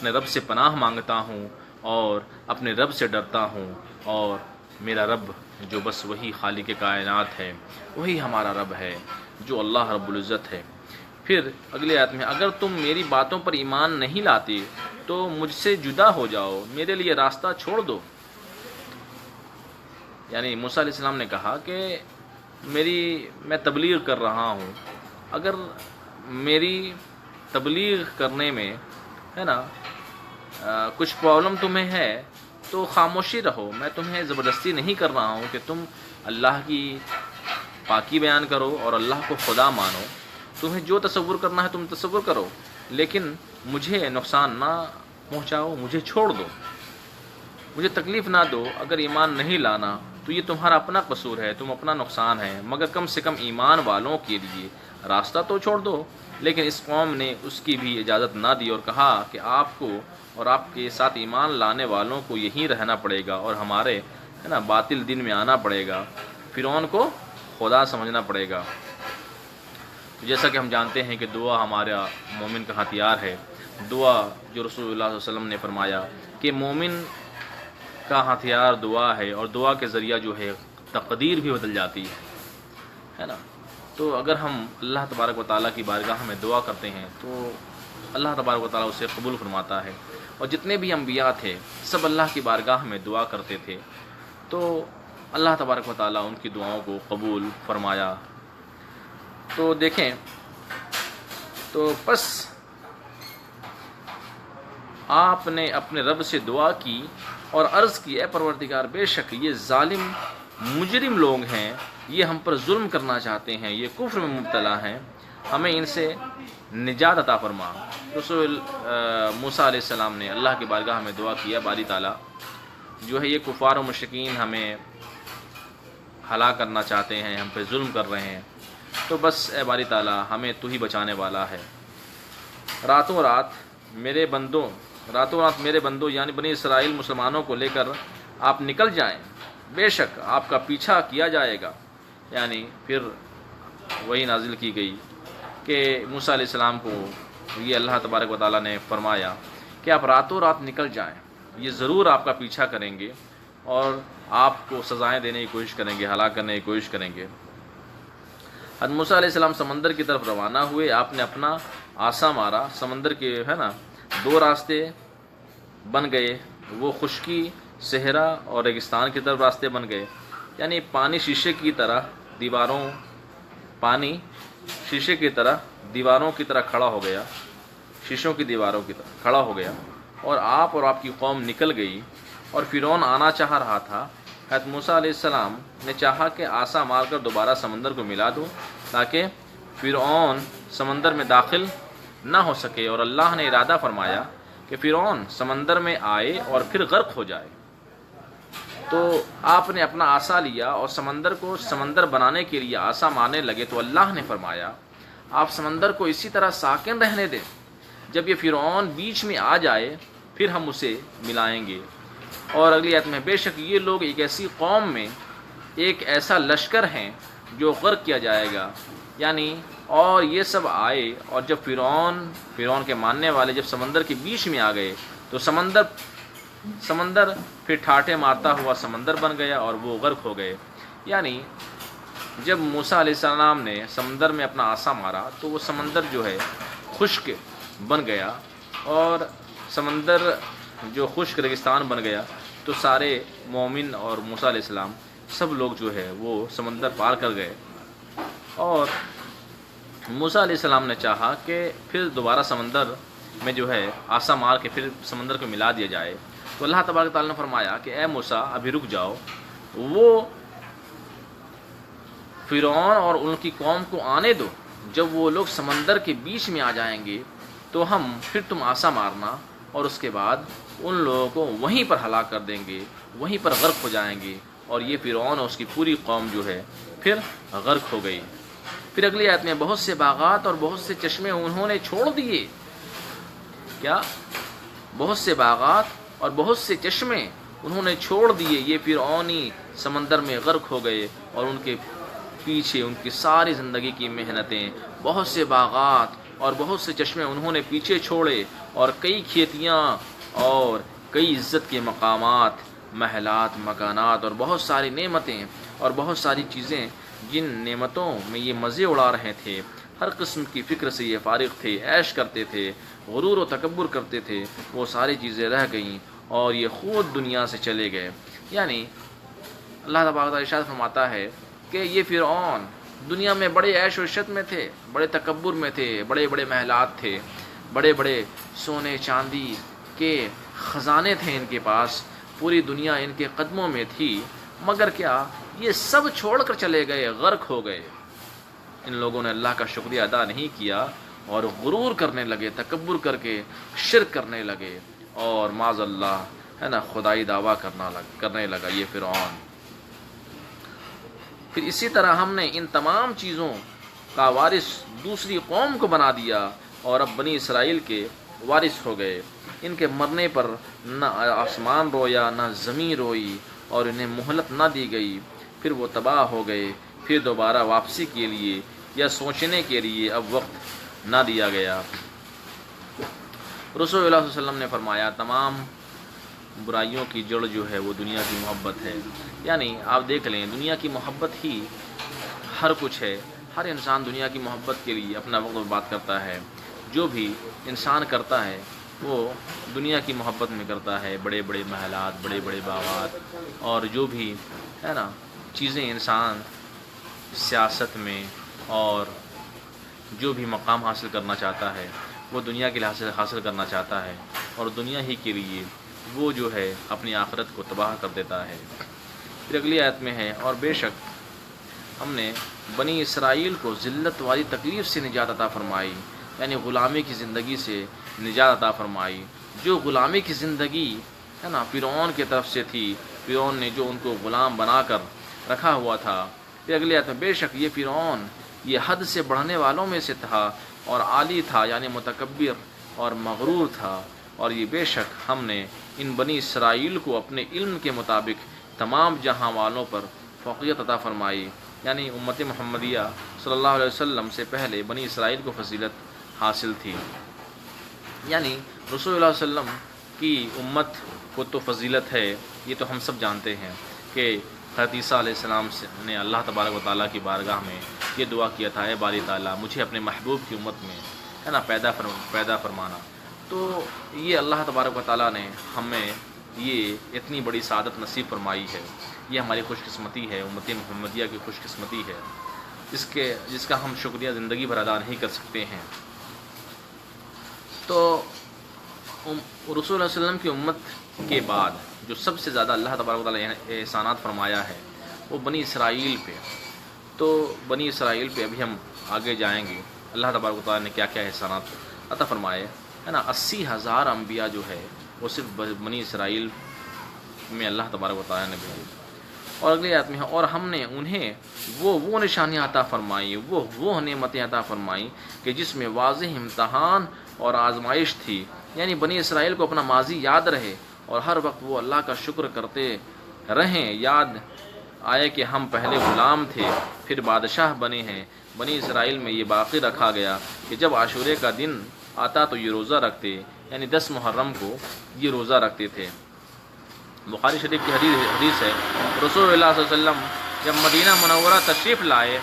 رب سے پناہ مانگتا ہوں اور اپنے رب سے ڈرتا ہوں، اور میرا رب جو بس وہی خالق کائنات ہے، وہی ہمارا رب ہے جو اللہ رب العزت ہے۔ پھر اگلی آیت میں، اگر تم میری باتوں پر ایمان نہیں لاتے تو مجھ سے جدا ہو جاؤ، میرے لیے راستہ چھوڑ دو۔ یعنی موسیٰ علیہ السلام نے کہا کہ میں تبلیغ کر رہا ہوں، اگر میری تبلیغ کرنے میں ہے نا کچھ پرابلم تمہیں ہے تو خاموشی رہو، میں تمہیں زبردستی نہیں کر رہا ہوں کہ تم اللہ کی پاکی بیان کرو اور اللہ کو خدا مانو، تمہیں جو تصور کرنا ہے تم تصور کرو، لیکن مجھے نقصان نہ پہنچاؤ، مجھے چھوڑ دو، مجھے تکلیف نہ دو۔ اگر ایمان نہیں لانا تو یہ تمہارا اپنا قصور ہے، تم اپنا نقصان ہے، مگر کم سے کم ایمان والوں کے لیے راستہ تو چھوڑ دو۔ لیکن اس قوم نے اس کی بھی اجازت نہ دی اور کہا کہ آپ کو اور آپ کے ساتھ ایمان لانے والوں کو یہیں رہنا پڑے گا اور ہمارے ہے نا باطل دین میں آنا پڑے گا، فرعون کو خدا سمجھنا پڑے گا۔ جیسا کہ ہم جانتے ہیں کہ دعا ہمارا مومن کا ہتھیار ہے، دعا جو رسول اللہ صلی اللہ علیہ وسلم نے فرمایا کہ مومن کا ہتھیار دعا ہے، اور دعا کے ذریعہ جو ہے تقدیر بھی بدل جاتی ہے نا۔ تو اگر ہم اللہ تبارک و تعالیٰ کی بارگاہ میں دعا کرتے ہیں تو اللہ تبارک و تعالیٰ اسے قبول فرماتا ہے، اور جتنے بھی انبیاء تھے سب اللہ کی بارگاہ میں دعا کرتے تھے، تو اللہ تبارک و تعالیٰ ان کی دعاؤں کو قبول فرمایا۔ تو دیکھیں، تو پس آپ نے اپنے رب سے دعا کی اور عرض کی، اے پروردگار، بے شک یہ ظالم مجرم لوگ ہیں، یہ ہم پر ظلم کرنا چاہتے ہیں، یہ کفر میں مبتلا ہیں، ہمیں ان سے نجات عطا فرما۔ رسول موسیٰ علیہ السلام نے اللہ کی بارگاہ میں دعا کیا، باری تعالیٰ جو ہے یہ کفار و مشرکین ہمیں ہلاک کرنا چاہتے ہیں، ہم پہ ظلم کر رہے ہیں، تو بس اے باری تعالیٰ ہمیں تو ہی بچانے والا ہے۔ راتوں رات میرے بندوں یعنی بنی اسرائیل مسلمانوں کو لے کر آپ نکل جائیں، بے شک آپ کا پیچھا کیا جائے گا۔ یعنی پھر وہی نازل کی گئی کہ موسیٰ علیہ السلام کو یہ اللہ تبارک و تعالیٰ نے فرمایا کہ آپ راتوں رات نکل جائیں، یہ ضرور آپ کا پیچھا کریں گے اور آپ کو سزائیں دینے کی کوشش کریں گے، ہلاک کرنے کی کوشش کریں گے۔ حضرت موسیٰ علیہ السلام سمندر کی طرف روانہ ہوئے، آپ نے اپنا عصا مارا، سمندر کے ہے نا دو راستے بن گئے، وہ خشکی صحرا اور ریگستان کی طرف راستے بن گئے، یعنی پانی شیشے کی طرح دیواروں کی طرح کھڑا ہو گیا، شیشوں کی دیواروں کی طرح کھڑا ہو گیا، اور آپ کی قوم نکل گئی، اور فرعون آنا چاہ رہا تھا۔ حضرت موسیٰ علیہ السلام نے چاہا کہ عصا مار کر دوبارہ سمندر کو ملا دوں تاکہ فرعون سمندر میں داخل نہ ہو سکے، اور اللہ نے ارادہ فرمایا کہ فرعون سمندر میں آئے اور پھر غرق ہو جائے۔ تو آپ نے اپنا عصا لیا اور سمندر کو سمندر بنانے کے لیے عصا مارنے لگے، تو اللہ نے فرمایا آپ سمندر کو اسی طرح ساکن رہنے دیں، جب یہ فرعون بیچ میں آ جائے پھر ہم اسے ملائیں گے۔ اور اگلی آیت میں بے شک یہ لوگ ایک ایسی قوم میں ایک ایسا لشکر ہیں جو غرق کیا جائے گا، یعنی اور یہ سب آئے، اور جب فرعون کے ماننے والے جب سمندر کے بیچ میں آ گئے تو سمندر پھر ٹھاٹھے مارتا ہوا سمندر بن گیا اور وہ غرق ہو گئے۔ یعنی جب موسیٰ علیہ السلام نے سمندر میں اپنا عصا مارا تو وہ سمندر جو ہے خشک بن گیا، اور سمندر جو خشک ریگستان بن گیا تو سارے مومن اور موسیٰ علیہ السلام سب لوگ جو ہے وہ سمندر پار کر گئے، اور موسیٰ علیہ السلام نے چاہا کہ پھر دوبارہ سمندر میں جو ہے عصا مار کے پھر سمندر کو ملا دیا جائے، تو اللہ تبارک تعالیٰ نے فرمایا کہ اے موسیٰ ابھی رک جاؤ، وہ فرعون اور ان کی قوم کو آنے دو، جب وہ لوگ سمندر کے بیچ میں آ جائیں گے تو ہم پھر تم عصا مارنا، اور اس کے بعد ان لوگوں کو وہیں پر ہلاک کر دیں گے، وہیں پر غرق ہو جائیں گے۔ اور یہ فرعون اور اس کی پوری قوم جو ہے پھر غرق ہو گئی۔ پھر اگلی آیت میں بہت سے باغات اور بہت سے چشمے انہوں نے چھوڑ دیے۔ کیا؟ بہت سے باغات اور بہت سے چشمے انہوں نے چھوڑ دیے، یہ فرعونی سمندر میں غرق ہو گئے، اور ان کے پیچھے ان کی ساری زندگی کی محنتیں، بہت سے باغات اور بہت سے چشمے انہوں نے پیچھے چھوڑے، اور کئی کھیتیاں اور کئی عزت کے مقامات، محلات، مکانات، اور بہت ساری نعمتیں اور بہت ساری چیزیں جن نعمتوں میں یہ مزے اڑا رہے تھے، ہر قسم کی فکر سے یہ فارغ تھے، عیش کرتے تھے، غرور و تکبر کرتے تھے، وہ ساری چیزیں رہ گئیں اور یہ خود دنیا سے چلے گئے۔ یعنی اللہ تبارک تعالیٰ ارشاد فرماتا ہے کہ یہ فرعون دنیا میں بڑے عیش و عشرت میں تھے، بڑے تکبر میں تھے، بڑے بڑے محلات تھے، بڑے بڑے سونے چاندی کے خزانے تھے ان کے پاس، پوری دنیا ان کے قدموں میں تھی، مگر کیا یہ سب چھوڑ کر چلے گئے، غرق ہو گئے۔ ان لوگوں نے اللہ کا شکریہ ادا نہیں کیا اور غرور کرنے لگے، تکبر کر کے شرک کرنے لگے، اور معاذ اللہ ہے نا خدائی دعویٰ کرنے لگا یہ فرعون۔ پھر اسی طرح ہم نے ان تمام چیزوں کا وارث دوسری قوم کو بنا دیا، اور اب بنی اسرائیل کے وارث ہو گئے۔ ان کے مرنے پر نہ آسمان رویا نہ زمین روئی، اور انہیں مہلت نہ دی گئی، پھر وہ تباہ ہو گئے، پھر دوبارہ واپسی کے لیے یا سوچنے کے لیے اب وقت نہ دیا گیا۔ رسول اللہ صلی اللہ علیہ وسلم نے فرمایا تمام برائیوں کی جڑ جو ہے وہ دنیا کی محبت ہے۔ یعنی آپ دیکھ لیں دنیا کی محبت ہی ہر کچھ ہے، ہر انسان دنیا کی محبت کے لیے اپنا وقت برباد کرتا ہے، جو بھی انسان کرتا ہے وہ دنیا کی محبت میں کرتا ہے، بڑے بڑے محلات، بڑے بڑے باغات، اور جو بھی ہے نا چیزیں انسان سیاست میں اور جو بھی مقام حاصل کرنا چاہتا ہے وہ دنیا کے لحاظ سے حاصل کرنا چاہتا ہے، اور دنیا ہی کے لیے وہ جو ہے اپنی آخرت کو تباہ کر دیتا ہے۔ پھر اگلی آیت میں ہے اور بے شک ہم نے بنی اسرائیل کو ذلت والی تکلیف سے نجات عطا فرمائی، یعنی غلامی کی زندگی سے نجات عطا فرمائی۔ جو غلامی کی زندگی ہے نا فرعون کی طرف سے تھی، فرعون نے جو ان کو غلام بنا کر رکھا ہوا تھا۔ پھر اگلی آیت میں بے شک یہ فرعون یہ حد سے بڑھنے والوں میں سے تھا اور عالی تھا، یعنی متکبر اور مغرور تھا، اور یہ بے شک ہم نے ان بنی اسرائیل کو اپنے علم کے مطابق تمام جہاں والوں پر فوقیت عطا فرمائی، یعنی امت محمدیہ صلی اللہ علیہ وسلم سے پہلے بنی اسرائیل کو فضیلت حاصل تھی۔ یعنی رسول اللہ صلی اللہ علیہ وسلم کی امت کو تو فضیلت ہے، یہ تو ہم سب جانتے ہیں کہ حضرت عیسیٰ علیہ السلام نے اللہ تبارک و تعالیٰ کی بارگاہ میں یہ دعا کیا تھا، اے باری تعالیٰ مجھے اپنے محبوب کی امت میں ہے نا پیدا فرمانا۔ تو یہ اللہ تبارک و تعالیٰ نے ہمیں یہ اتنی بڑی سعادت نصیب فرمائی ہے، یہ ہماری خوش قسمتی ہے، امت محمدیہ کی خوش قسمتی ہے، جس کا ہم شکریہ زندگی بھر ادا نہیں کر سکتے ہیں۔ تو رسول اللہ علیہ وسلم کی امت کے بعد جو سب سے زیادہ اللہ تبارک و تعالیٰ نے احسانات فرمایا ہے وہ بنی اسرائیل پہ۔ تو بنی اسرائیل پہ ابھی ہم آگے جائیں گے، اللہ تبارک و تعالیٰ نے کیا کیا احسانات عطا فرمائے، ہے نا۔ 80,000 انبیاء جو ہے وہ صرف بنی اسرائیل میں اللہ تبارک و تعالیٰ نے بھیجے، اور اگلی آیت میں ہے اور ہم نے انہیں وہ نشانیاں عطا فرمائی، وہ نعمتیں عطا فرمائیں کہ جس میں واضح امتحان اور آزمائش تھی، یعنی بنی اسرائیل کو اپنا ماضی یاد رہے اور ہر وقت وہ اللہ کا شکر کرتے رہیں، یاد آئے کہ ہم پہلے غلام تھے پھر بادشاہ بنے ہیں۔ بنی اسرائیل میں یہ باقی رکھا گیا کہ جب عاشورے کا دن آتا تو یہ روزہ رکھتے، یعنی 10 محرم کو یہ روزہ رکھتے تھے۔ بخاری شریف کی حدیث ہے، رسول اللہ صلی اللہ علیہ وسلم جب مدینہ منورہ تشریف لائے،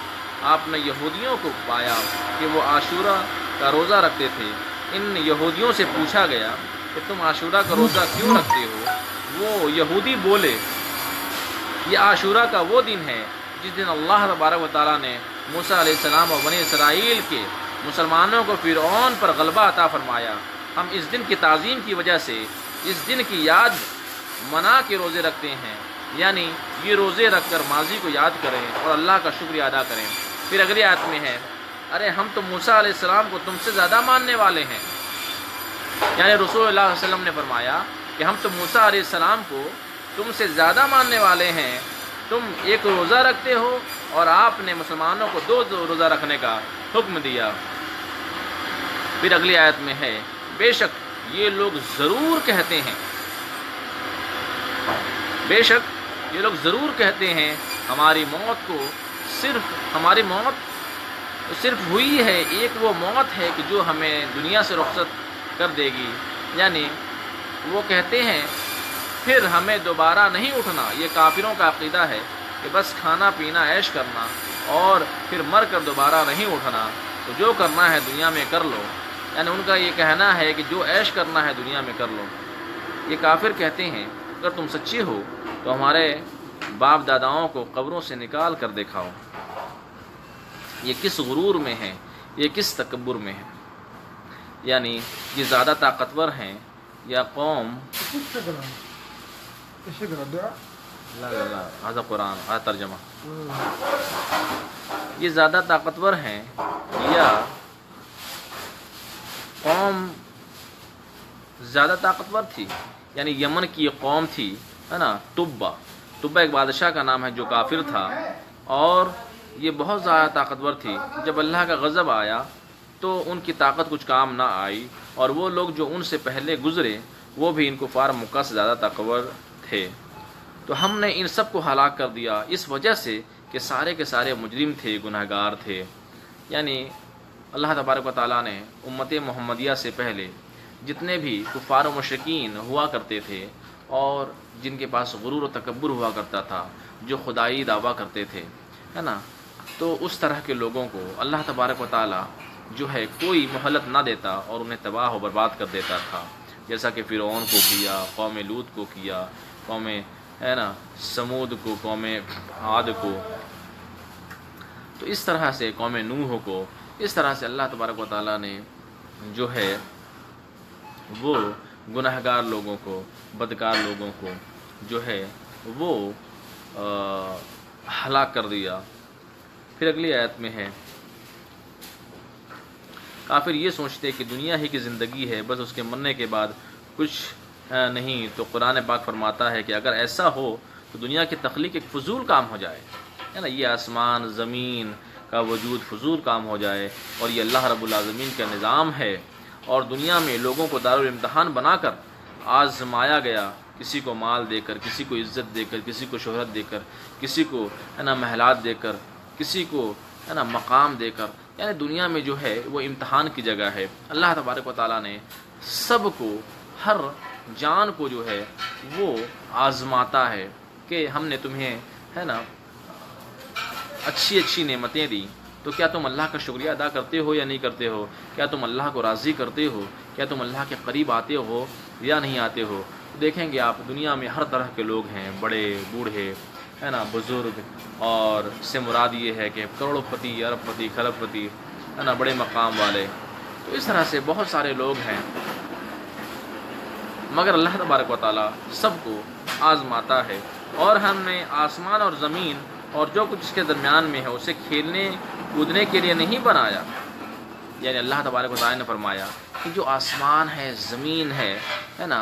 آپ نے یہودیوں کو پایا کہ وہ عاشورہ کا روزہ رکھتے تھے۔ ان یہودیوں سے پوچھا گیا کہ تم عاشورہ کا روزہ کیوں رکھتے ہو؟ وہ یہودی بولے یہ عاشورہ کا وہ دن ہے جس دن اللہ تبارک و تعالیٰ نے موسیٰ علیہ السلام اور بنی اسرائیل کے مسلمانوں کو فرعون پر غلبہ عطا فرمایا۔ ہم اس دن کی تعظیم کی وجہ سے اس دن کی یاد منا کے روزے رکھتے ہیں، یعنی یہ روزے رکھ کر ماضی کو یاد کریں اور اللہ کا شکریہ ادا کریں۔ پھر اگلی آیت میں ہے، ارے ہم تو موسیٰ علیہ السلام کو تم سے زیادہ ماننے والے ہیں، یعنی رسول اللہ علیہ وسلم نے فرمایا کہ ہم تو موسیٰ علیہ السلام کو تم سے زیادہ ماننے والے ہیں، تم ایک روزہ رکھتے ہو اور آپ نے مسلمانوں کو 2 روزہ رکھنے کا حکم دیا۔ پھر اگلی آیت میں ہے، بے شک یہ لوگ ضرور کہتے ہیں، بے شک یہ لوگ ضرور کہتے ہیں ہماری موت صرف ہوئی ہے، ایک وہ موت ہے کہ جو ہمیں دنیا سے رخصت کر دے گی، یعنی وہ کہتے ہیں پھر ہمیں دوبارہ نہیں اٹھنا۔ یہ کافروں کا عقیدہ ہے کہ بس کھانا پینا عیش کرنا اور پھر مر کر دوبارہ نہیں اٹھنا، تو جو کرنا ہے دنیا میں کر لو، یعنی ان کا یہ کہنا ہے کہ جو عیش کرنا ہے دنیا میں کر لو۔ یہ کافر کہتے ہیں اگر تم سچے ہو تو ہمارے باپ داداؤں کو قبروں سے نکال کر دکھاؤ۔ یہ کس غرور میں ہے، یہ کس تکبر میں ہے، یعنی یہ زیادہ طاقتور ہیں یا قوم لا قرآن ترجمہ، یہ زیادہ طاقتور ہیں یا قوم زیادہ طاقتور تھی، یعنی یمن کی یہ قوم تھی، ہے نا، تبا ایک بادشاہ کا نام ہے جو کافر تھا، اور یہ بہت زیادہ طاقتور تھی۔ جب اللہ کا غضب آیا تو ان کی طاقت کچھ کام نہ آئی، اور وہ لوگ جو ان سے پہلے گزرے وہ بھی ان کفار مکہ سے زیادہ طاقتور تھے۔ تو ہم نے ان سب کو ہلاک کر دیا اس وجہ سے کہ سارے کے سارے مجرم تھے، گنہگار تھے، یعنی اللہ تبارک و تعالیٰ نے امت محمدیہ سے پہلے جتنے بھی کفار و مشرکین ہوا کرتے تھے اور جن کے پاس غرور و تکبر ہوا کرتا تھا، جو خدائی دعویٰ کرتے تھے، ہے نا، تو اس طرح کے لوگوں کو اللہ تبارک و تعالیٰ جو ہے کوئی مہلت نہ دیتا اور انہیں تباہ و برباد کر دیتا تھا، جیسا کہ فرعون کو کیا، قوم لوط کو کیا، قوم ہے نا سمود کو، قوم عاد کو، تو اس طرح سے قوم نوح کو، اس طرح سے اللہ تبارک و تعالیٰ نے جو ہے وہ گنہگار لوگوں کو، بدکار لوگوں کو جو ہے وہ ہلاک کر دیا۔ پھر اگلی آیت میں ہے، کافر یہ سوچتے کہ دنیا ہی کی زندگی ہے، بس اس کے مرنے کے بعد کچھ نہیں، تو قرآن پاک فرماتا ہے کہ اگر ایسا ہو تو دنیا کی تخلیق ایک فضول کام ہو جائے، ہے نا، یہ آسمان زمین کا وجود فضول کام ہو جائے، اور یہ اللہ رب العالمین کا نظام ہے، اور دنیا میں لوگوں کو دارالامتحان بنا کر آزمایا گیا، کسی کو مال دے کر، کسی کو عزت دے کر، کسی کو شہرت دے کر، کسی کو ہے نا محلات دے کر، کسی کو ہے نا مقام دے کر، یعنی دنیا میں جو ہے وہ امتحان کی جگہ ہے۔ اللہ تبارک و تعالیٰ نے سب کو، ہر جان کو جو ہے وہ آزماتا ہے کہ ہم نے تمہیں ہے نا اچھی نعمتیں دی، تو کیا تم اللہ کا شکریہ ادا کرتے ہو یا نہیں کرتے ہو؟ کیا تم اللہ کو راضی کرتے ہو؟ کیا تم اللہ کے قریب آتے ہو یا نہیں آتے ہو؟ دیکھیں گے آپ دنیا میں ہر طرح کے لوگ ہیں، بڑے بوڑھے، ہے نا، بزرگ، اور سے مراد یہ ہے کہ کروڑ پتی، ارب پتی، کھرب پتی، ہے نا، بڑے مقام والے. تو اس طرح سے بہت سارے لوگ ہیں، مگر اللہ تبارک و تعالیٰ سب کو آزماتا ہے. اور ہم نے آسمان اور زمین اور جو کچھ اس کے درمیان میں ہے اسے کھیلنے کودنے کے لیے نہیں بنایا. یعنی اللہ تبارک و تعالیٰ نے فرمایا کہ جو آسمان ہے، زمین ہے نا،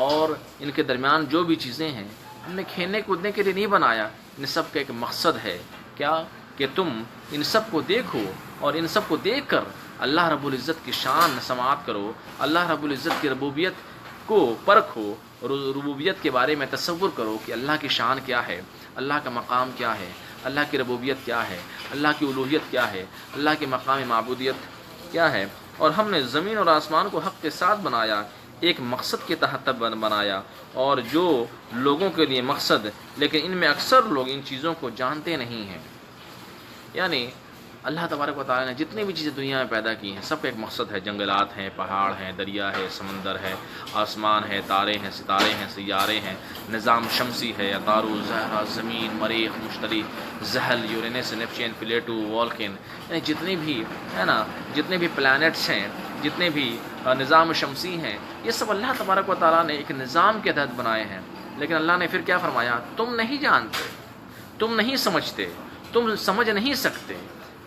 اور ان کے درمیان جو بھی چیزیں ہیں ہم نے کھیلنے کودنے کے لیے نہیں بنایا. ان سب کا ایک مقصد ہے، کیا؟ کہ تم ان سب کو دیکھو اور ان سب کو دیکھ کر اللہ رب العزت کی شان سماعت کرو، اللہ رب العزت کی ربوبیت کو پرکھو، ربوبیت کے بارے میں تصور کرو کہ اللہ کی شان کیا ہے، اللہ کا مقام کیا ہے، اللہ کی ربوبیت کیا ہے، اللہ کی الوہیت کیا ہے، اللہ کے مقام معبودیت کیا ہے. اور ہم نے زمین اور آسمان کو حق کے ساتھ بنایا، ایک مقصد کے تحت بنایا، اور جو لوگوں کے لیے مقصد، لیکن ان میں اکثر لوگ ان چیزوں کو جانتے نہیں ہیں. یعنی اللہ تبارک و تعالیٰ نے جتنی بھی چیزیں دنیا میں پیدا کی ہیں سب کا ایک مقصد ہے. جنگلات ہیں، پہاڑ ہیں، دریا ہے، سمندر ہے، آسمان ہے، تارے ہیں، ستارے ہیں، سیارے ہیں، نظام شمسی ہے، عطارد، زہرہ، زمین، مریخ، مشتری، زحل، یورینس، نیپچین، پلیٹو، والکن، یعنی جتنی بھی ہے نا، جتنے بھی پلانٹس ہیں، جتنے بھی نظام شمسی ہیں، یہ سب اللہ تبارک و تعالیٰ نے ایک نظام کے تحت بنائے ہیں. لیکن اللہ نے پھر کیا فرمایا؟ تم نہیں جانتے، تم نہیں سمجھتے، تم سمجھ نہیں سکتے.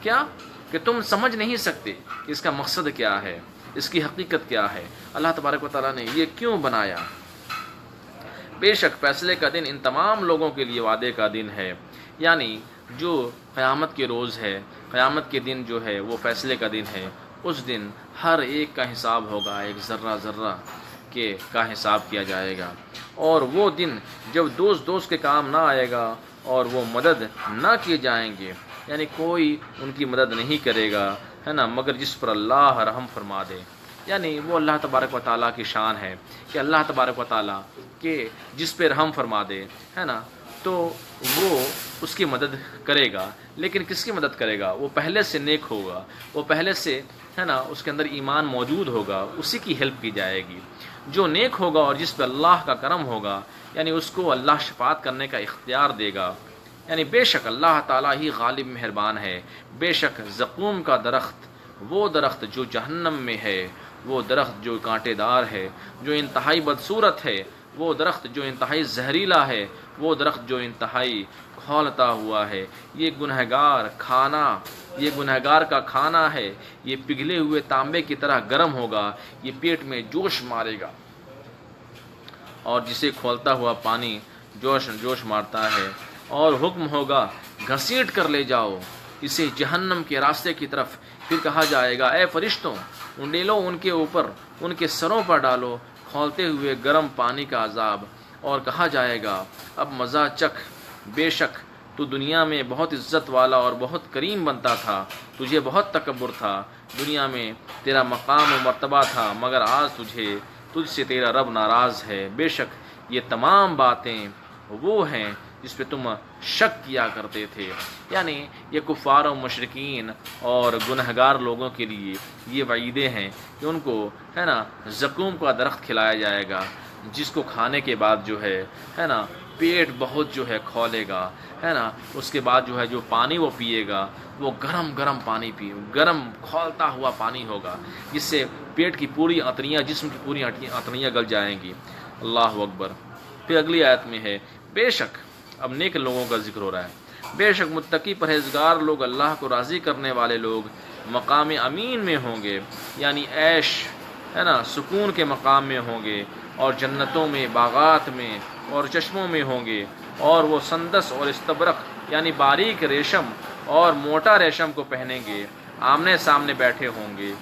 کیا؟ کہ تم سمجھ نہیں سکتے کہ اس کا مقصد کیا ہے، اس کی حقیقت کیا ہے، اللہ تبارک و تعالیٰ نے یہ کیوں بنایا. بے شک فیصلے کا دن ان تمام لوگوں کے لیے وعدے کا دن ہے. یعنی جو قیامت کے روز ہے، قیامت کے دن جو ہے وہ فیصلے کا دن ہے. اس دن ہر ایک کا حساب ہوگا، ایک ذرہ ذرہ کا حساب کیا جائے گا. اور وہ دن جب دوست کے کام نہ آئے گا اور وہ مدد نہ کیے جائیں گے، یعنی کوئی ان کی مدد نہیں کرے گا، ہے نا، مگر جس پر اللہ رحم فرما دے. یعنی وہ اللہ تبارک و تعالیٰ کی شان ہے کہ اللہ تبارک و تعالیٰ کہ جس پہ رحم فرما دے، ہے نا، تو وہ اس کی مدد کرے گا. لیکن کس کی مدد کرے گا؟ وہ پہلے سے نیک ہوگا، وہ پہلے سے، ہے نا، اس کے اندر ایمان موجود ہوگا، اسی کی ہیلپ کی جائے گی. جو نیک ہوگا اور جس پہ اللہ کا کرم ہوگا، یعنی اس کو اللہ شفاعت کرنے کا اختیار دے گا. یعنی بے شک اللہ تعالیٰ ہی غالب مہربان ہے. بے شک زقوم کا درخت، وہ درخت جو جہنم میں ہے، وہ درخت جو کانٹے دار ہے، جو انتہائی بدصورت ہے، وہ درخت جو انتہائی زہریلا ہے، وہ درخت جو انتہائی کھولتا ہوا ہے. یہ گنہگار کا کھانا ہے. یہ پگھلے ہوئے تانبے کی طرح گرم ہوگا، یہ پیٹ میں جوش مارے گا. اور جسے کھولتا ہوا پانی جوش مارتا ہے، اور حکم ہوگا گھسیٹ کر لے جاؤ اسے جہنم کے راستے کی طرف. پھر کہا جائے گا اے فرشتوں، انڈیلو ان کے اوپر، ان کے سروں پر ڈالو کھولتے ہوئے گرم پانی کا عذاب. اور کہا جائے گا اب مزہ چکھ، بے شک تو دنیا میں بہت عزت والا اور بہت کریم بنتا تھا، تجھے بہت تکبر تھا، دنیا میں تیرا مقام و مرتبہ تھا، مگر آج تجھ سے تیرا رب ناراض ہے. بے شک یہ تمام باتیں وہ ہیں جس پہ تم شک کیا کرتے تھے. یعنی یہ کفار و مشرکین اور گنہگار لوگوں کے لیے یہ وعیدیں ہیں کہ ان کو، ہے نا، زقوم کا درخت کھلایا جائے گا، جس کو کھانے کے بعد جو ہے نا، پیٹ بہت جو ہے کھولے گا، ہے نا. اس کے بعد جو ہے جو پانی وہ پیے گا وہ گرم پانی گرم کھولتا ہوا پانی ہوگا، جس سے پیٹ کی پوری عطریاں، جسم کی پوری عطریاں گل جائیں گی. اللہ اکبر. پھر اگلی آیت میں ہے بے شک، اب نیک لوگوں کا ذکر ہو رہا ہے، بے شک متقی پرہیزگار لوگ، اللہ کو راضی کرنے والے لوگ مقام امین میں ہوں گے. یعنی عیش، ہے نا، سکون کے مقام میں ہوں گے، اور جنتوں میں، باغات میں اور چشموں میں ہوں گے. اور وہ سندس اور استبرق یعنی باریک ریشم اور موٹا ریشم کو پہنیں گے، آمنے سامنے بیٹھے ہوں گے.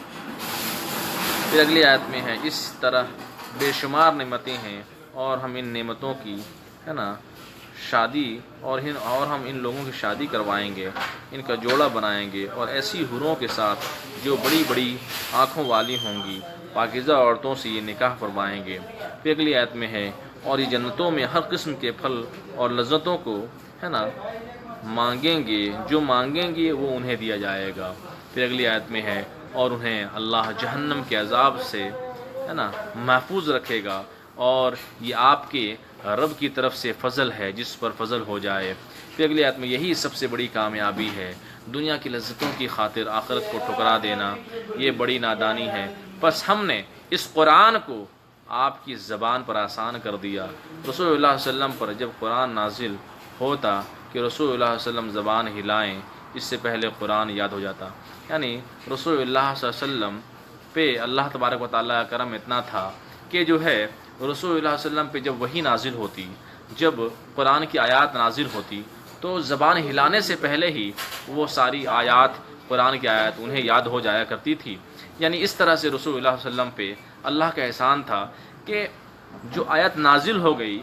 پھر اگلی آیت میں ہے اس طرح بے شمار نعمتیں ہیں، اور ہم ان نعمتوں کی، ہے نا، شادی اور ہم ان لوگوں کی شادی کروائیں گے، ان کا جوڑا بنائیں گے، اور ایسی حوروں کے ساتھ جو بڑی بڑی آنکھوں والی ہوں گی، پاکیزہ عورتوں سے یہ نکاح فرمائیں گے. پھر اگلی آیت میں ہے اور یہ جنتوں میں ہر قسم کے پھل اور لذتوں کو، ہے نا، مانگیں گے، جو مانگیں گے وہ انہیں دیا جائے گا. پھر اگلی آیت میں ہے اور انہیں اللہ جہنم کے عذاب سے، ہے نا، محفوظ رکھے گا، اور یہ آپ کے رب کی طرف سے فضل ہے جس پر فضل ہو جائے۔ پھر اگلی آیت میں یہی سب سے بڑی کامیابی ہے، دنیا کی لذتوں کی خاطر آخرت کو ٹھکرا دینا یہ بڑی نادانی ہے۔ پس ہم نے اس قرآن کو آپ کی زبان پر آسان کر دیا۔ رسول اللہ صلی اللہ علیہ وسلم پر جب قرآن نازل ہوتا کہ رسول اللہ صلی اللہ علیہ وسلم زبان ہلائیں، اس سے پہلے قرآن یاد ہو جاتا۔ یعنی رسول اللہ صلی اللہ علیہ وسلم پہ اللہ تبارک و تعالیٰ کا کرم اتنا تھا کہ جو ہے رسول اللہ علیہ وسلم پہ جب وحی نازل ہوتی، جب قرآن کی آیات نازل ہوتی تو زبان ہلانے سے پہلے ہی وہ ساری آیات، قرآن کی آیات انہیں یاد ہو جایا کرتی تھی۔ یعنی اس طرح سے رسول اللہ صلی اللہ علیہ وسلم پہ اللہ کا احسان تھا کہ جو آیت نازل ہو گئی،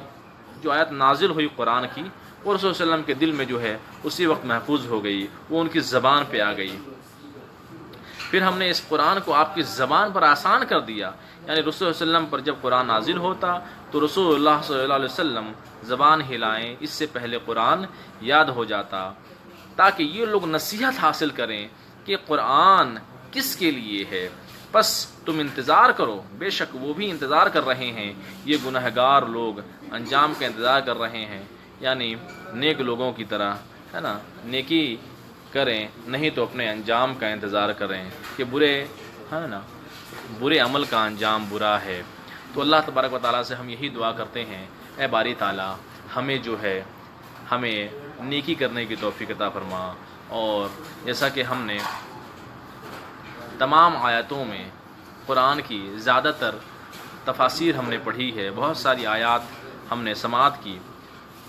جو آیت نازل ہوئی قرآن کی، وہ رسول صلی اللہ علیہ وسلم کے دل میں جو ہے اسی وقت محفوظ ہو گئی، وہ ان کی زبان پہ آ گئی۔ پھر ہم نے اس قرآن کو آپ کی زبان پر آسان کر دیا، یعنی رسول صلی اللہ علیہ وسلم پر جب قرآن نازل ہوتا تو رسول اللہ صلی اللہ علیہ وسلم زبان ہلائیں، اس سے پہلے قرآن یاد ہو جاتا، تاکہ یہ لوگ نصیحت حاصل کریں کہ قرآن کس کے لیے ہے۔ بس تم انتظار کرو، بے شک وہ بھی انتظار کر رہے ہیں، یہ گنہگار لوگ انجام کا انتظار کر رہے ہیں، یعنی نیک لوگوں کی طرح ہے نا، نیکی کریں نہیں تو اپنے انجام کا انتظار کریں کہ برے ہے نا، برے عمل کا انجام برا ہے۔ تو اللہ تبارک و تعالیٰ سے ہم یہی دعا کرتے ہیں، اے باری تعالیٰ ہمیں جو ہے ہمیں نیکی کرنے کی توفیق عطا فرما۔ اور جیسا کہ ہم نے تمام آیاتوں میں قرآن کی زیادہ تر تفاسیر ہم نے پڑھی ہے، بہت ساری آیات ہم نے سماعت کی،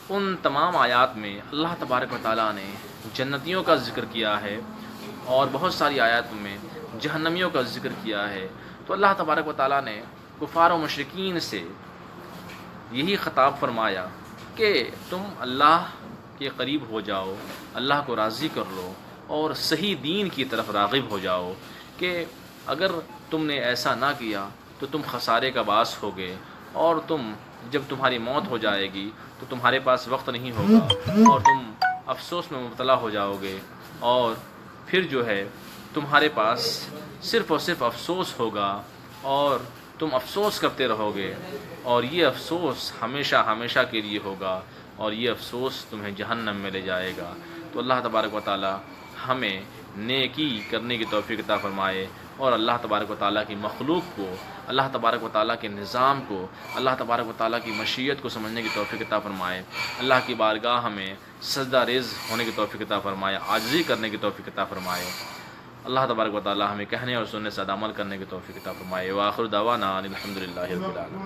ان تمام آیات میں اللہ تبارک و تعالیٰ نے جنتیوں کا ذکر کیا ہے اور بہت ساری آیات میں جہنمیوں کا ذکر کیا ہے۔ تو اللہ تبارک و تعالیٰ نے کفار و مشرکین سے یہی خطاب فرمایا کہ تم اللہ کے قریب ہو جاؤ، اللہ کو راضی کر لو اور صحیح دین کی طرف راغب ہو جاؤ، کہ اگر تم نے ایسا نہ کیا تو تم خسارے کا باعث ہوگے، اور تم جب تمہاری موت ہو جائے گی تو تمہارے پاس وقت نہیں ہوگا اور تم افسوس میں مبتلا ہو جاؤ گے، اور پھر جو ہے تمہارے پاس صرف اور صرف افسوس ہوگا اور تم افسوس کرتے رہو گے، اور یہ افسوس ہمیشہ ہمیشہ کے لیے ہوگا، اور یہ افسوس تمہیں جہنم میں لے جائے گا۔ تو اللہ تبارک و تعالی ہمیں نیکی کرنے کی توفیق عطا فرمائے، اور اللہ تبارک و تعالیٰ کی مخلوق کو، اللہ تبارک و تعالیٰ کے نظام کو، اللہ تبارک و تعالیٰ کی مشیت کو سمجھنے کی توفیق عطا فرمائے۔ اللہ کی بارگاہ ہمیں سجدہ ریز ہونے کی توفیق عطا فرمائے، عاجزی کرنے کی توفیق عطا فرمائے۔ اللہ تبارک و تعالیٰ ہمیں کہنے اور سننے سے عمل کرنے کی توفیق عطا فرمائے۔ وآخر دعوانا الحمدللہ رب العالمین۔